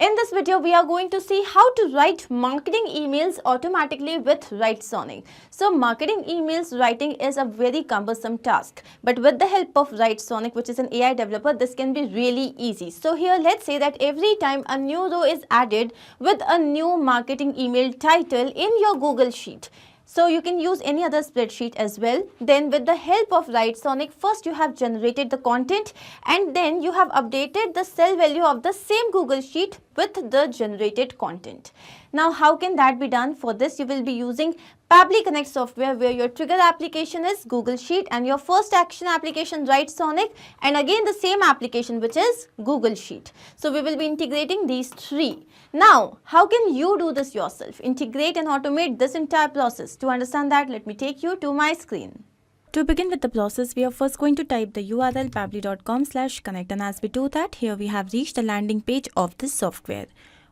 In this video, we are going to see how to write marketing emails automatically with Writesonic. So marketing emails writing is a very cumbersome task, but with the help of Writesonic, which is an AI developer, this can be really easy. So here, let's say that every time a new row is added with a new marketing email title in your Google Sheet. So you can use any other spreadsheet as well. Then with the help of Writesonic, first you have generated the content and then you have updated the cell value of the same Google Sheet with the generated content. Now how can that be done? For this you will be using Pabbly Connect software, where your trigger application is Google Sheet and your first action application Writesonic, and again the same application which is Google Sheet. So we will be integrating these three. Now how can you do this yourself? Integrate and automate this entire process. To understand that, let me take you to my screen. To begin with the process, we are first going to type the URL pabbly.com/connect, and as we do that, here we have reached the landing page of this software.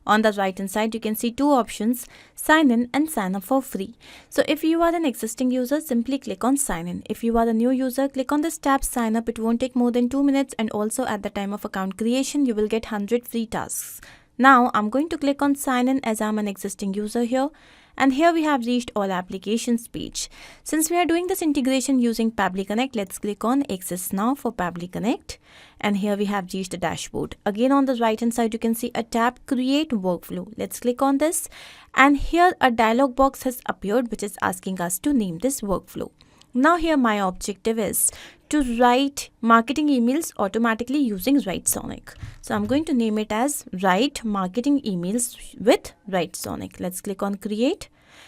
On the right hand side, you can see two options, sign in and sign up for free. So if you are an existing user, simply click on sign in. If you are a new user, click on this tab sign up. It won't take more than 2 minutes, and also at the time of account creation, you will get 100 free tasks. Now I'm going to click on sign in as I'm an existing user here. And here we have reached all applications page. Since we are doing this integration using Pabbly Connect, let's click on access now for Pabbly Connect. And here we have reached the dashboard. Again, on the right hand side, you can see a tab create workflow. Let's click on this. And here a dialog box has appeared which is asking us to name this workflow. Now here my objective is to write marketing emails automatically using Writesonic. So I'm going to name it as write marketing emails with Writesonic. Let's click on create.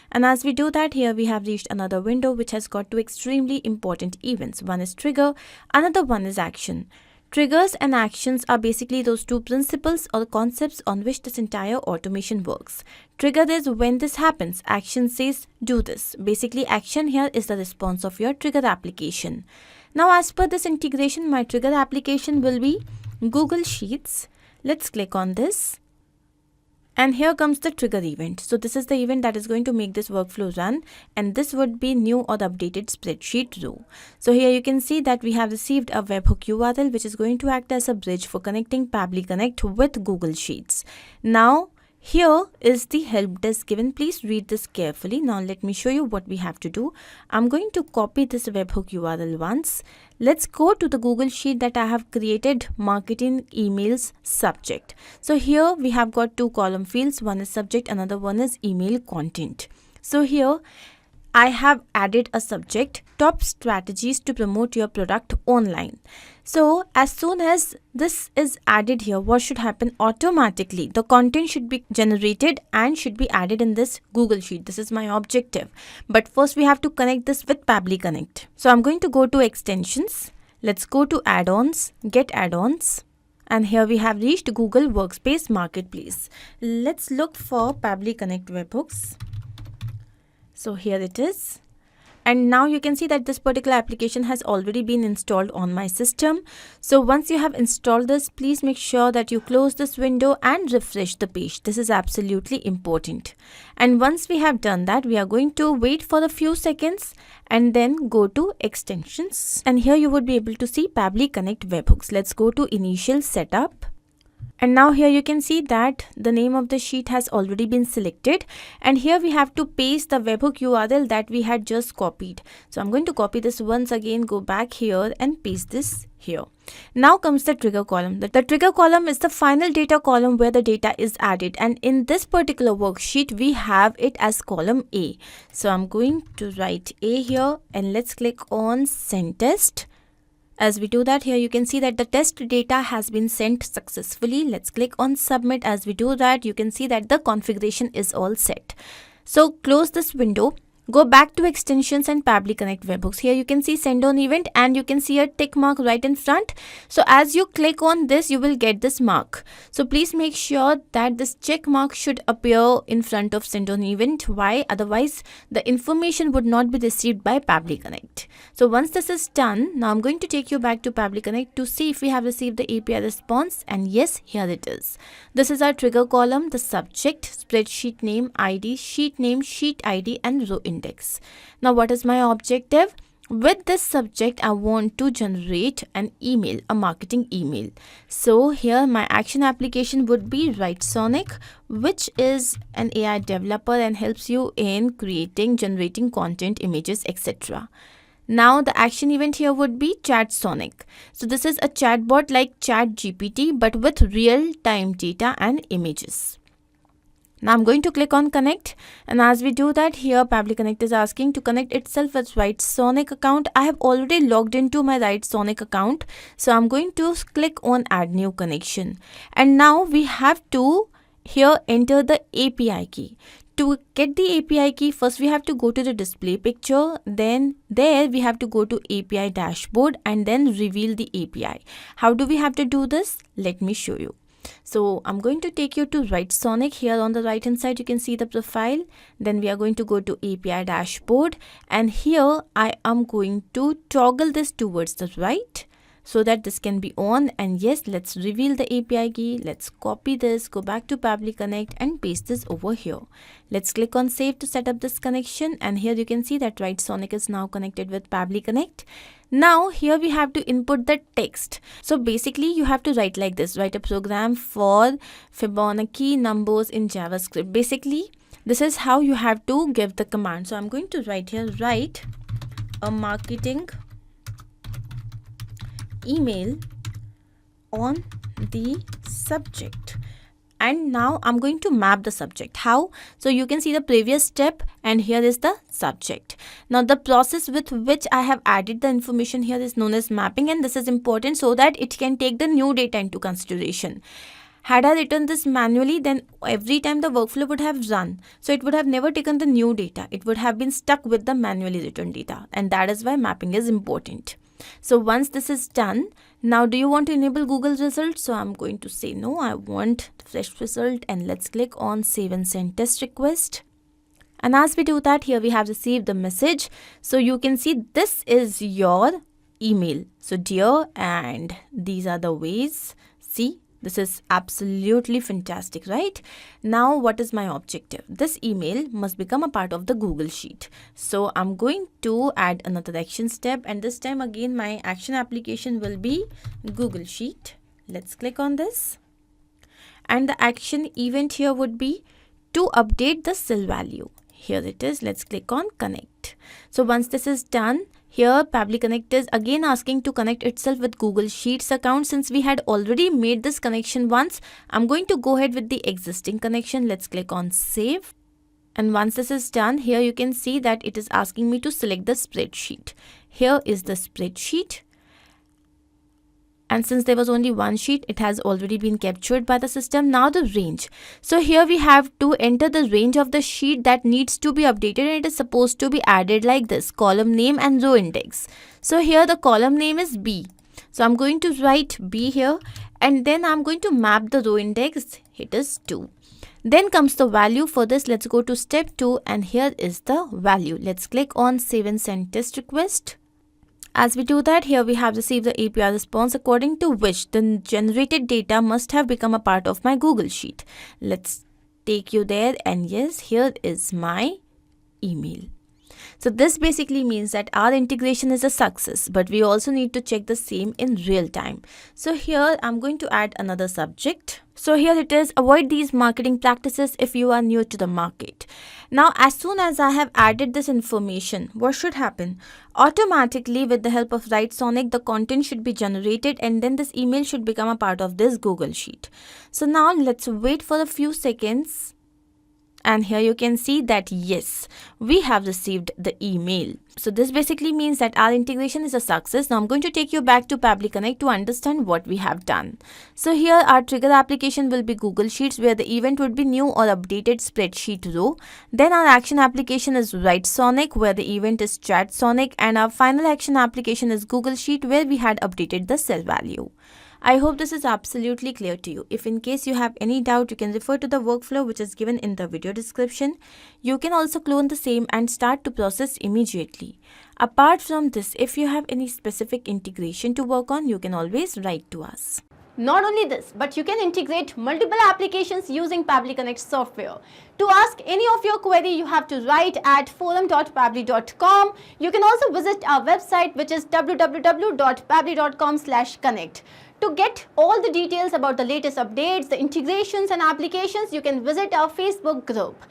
And as we do that, here we have reached another window which has got two extremely important events. One is trigger, another one is action. Triggers and actions are basically those two principles or concepts on which this entire automation works. Trigger is when this happens. Action says do this. Basically, action here is the response of your trigger application. Now, as per this integration, my trigger application will be Google Sheets. Let's click on this. And here comes the trigger event. So this is the event that is going to make this workflow run, and this would be new or the updated spreadsheet row. So here you can see that we have received a webhook URL which is going to act as a bridge for connecting Pabbly Connect with Google Sheets. Now here is the help desk given. Please read this carefully. Now let me show you what we have to do. I'm going to copy this webhook URL once. Let's go to the Google Sheet that I have created, marketing emails subject. So here we have got two column fields. One is subject, another one is email content. So here I have added a subject, top strategies to promote your product online. So as soon as this is added here, what should happen? Automatically the content should be generated and should be added in this Google Sheet. This is my objective. But first we have to connect this with Pabbly Connect. So I'm going to go to extensions. Let's go to add-ons, get add-ons. And here we have reached Google Workspace Marketplace. Let's look for Pabbly Connect webhooks. So here it is. And now you can see that this particular application has already been installed on my system. So once you have installed this, please make sure that you close this window and refresh the page. This is absolutely important. And once we have done that, we are going to wait for a few seconds and then go to extensions. And here you would be able to see Pabbly Connect webhooks. Let's go to initial setup. And now here you can see that the name of the sheet has already been selected, and here we have to paste the webhook URL that we had just copied. So I'm going to copy this once again, go back here and paste this here. Now comes the trigger column. The trigger column is the final data column where the data is added, and in this particular worksheet we have it as column A. So I'm going to write A here, and let's click on send test. As we do that, here you can see that the test data has been sent successfully. Let's click on submit. As we do that, you can see that the configuration is all set. So close this window. Go back to extensions and Pabbly Connect webhooks. Here you can see send on event, and you can see a tick mark right in front. So as you click on this, you will get this mark. So please make sure that this check mark should appear in front of send on event. Why? Otherwise the information would not be received by Pabbly Connect. So once this is done, now I'm going to take you back to Pabbly Connect to see if we have received the API response, and yes, here it is. This is our trigger column, the subject, spreadsheet name, ID, sheet name, sheet ID, and row index. Now what is my objective? With this subject, I want to generate an email, a marketing email. So here my action application would be Writesonic, which is an AI developer and helps you in creating, generating content, images, etc. Now the action event here would be ChatSonic. So this is a chatbot like ChatGPT but with real-time data and images. Now I'm going to click on connect, and as we do that, here Pabbly Connect is asking to connect itself with Writesonic account. I have already logged into my Writesonic account, so I'm going to click on add new connection. And now we have to here enter the API key. To get the API key, first we have to go to the display picture, then there we have to go to API dashboard and then reveal the API. How do we have to do this? Let me show you. So I'm going to take you to Writesonic. Here on the right hand side you can see the profile. Then we are going to go to API dashboard, and here I am going to toggle this towards the right so that this can be on. And yes, let's reveal the API key. Let's copy this, go back to Pabbly Connect and paste this over here. Let's click on save to set up this connection, and here you can see that Writesonic is now connected with Pabbly Connect. Now here we have to input the text. So basically you have to write like this, write a program for Fibonacci numbers in JavaScript. Basically this is how you have to give the command. So I'm going to write here, write a marketing email on the subject. And now I'm going to map the subject. How? So you can see the previous step, and here is the subject. Now the process with which I have added the information here is known as mapping, and this is important so that it can take the new data into consideration. Had I written this manually, then every time the workflow would have run. So it would have never taken the new data. It would have been stuck with the manually written data, and that is why mapping is important. So once this is done, now do you want to enable Google results? So I'm going to say no, I want the fresh result, and let's click on save and send test request. And as we do that, here we have received the message. So you can see this is your email. So dear, and these are the ways. See, this is absolutely fantastic, right? Now what is my objective? This email must become a part of the Google Sheet. So I'm going to add another action step, and this time again my action application will be Google Sheet. Let's click on this. And the action event here would be to update the cell value. Here it is. Let's click on connect. So once this is done, here Pabbly Connect is again asking to connect itself with Google Sheets account. Since we had already made this connection once, I'm going to go ahead with the existing connection. Let's click on save. And once this is done, here you can see that it is asking me to select the spreadsheet. Here is the spreadsheet. And since there was only one sheet, it has already been captured by the system. Now the range. So here we have to enter the range of the sheet that needs to be updated, and it is supposed to be added like this: column name and row index. So here the column name is B. So I'm going to write B here, and then I'm going to map the row index. It is 2. Then comes the value. For this, let's go to step 2, and here is the value. Let's click on save and send test request. As we do that, here we have received the API response according to which the generated data must have become a part of my Google Sheet. Let's take you there, and yes, here is my email. So this basically means that our integration is a success, but we also need to check the same in real time. So here I'm going to add another subject. So here it is: avoid these marketing practices if you are new to the market. Now, as soon as I have added this information, what should happen? Automatically, with the help of Writesonic, the content should be generated, and then this email should become a part of this Google Sheet. So now let's wait for a few seconds. And here you can see that yes, we have received the email. So this basically means that our integration is a success. Now I'm going to take you back to Pabbly Connect to understand what we have done. So here our trigger application will be Google Sheets, where the event would be new or updated spreadsheet row. Then our action application is Writesonic, where the event is ChatSonic, and our final action application is Google Sheet, where we had updated the cell value. I hope this is absolutely clear to you. If in case you have any doubt, you can refer to the workflow which is given in the video description. You can also clone the same and start to process immediately. Apart from this, if you have any specific integration to work on, you can always write to us. Not only this, but you can integrate multiple applications using Pabbly Connect software. To ask any of your query, you have to write at forum.pabbly.com. You can also visit our website, which is www.pabbly.com/connect. To get all the details about the latest updates, the integrations and applications, you can visit our Facebook group.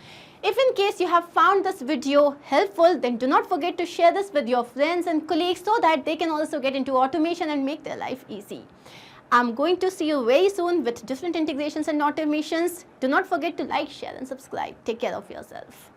If in case you have found this video helpful, then do not forget to share this with your friends and colleagues so that they can also get into automation and make their life easy. I'm going to see you very soon with different integrations and automations. Do not forget to like, share and subscribe. Take care of yourself.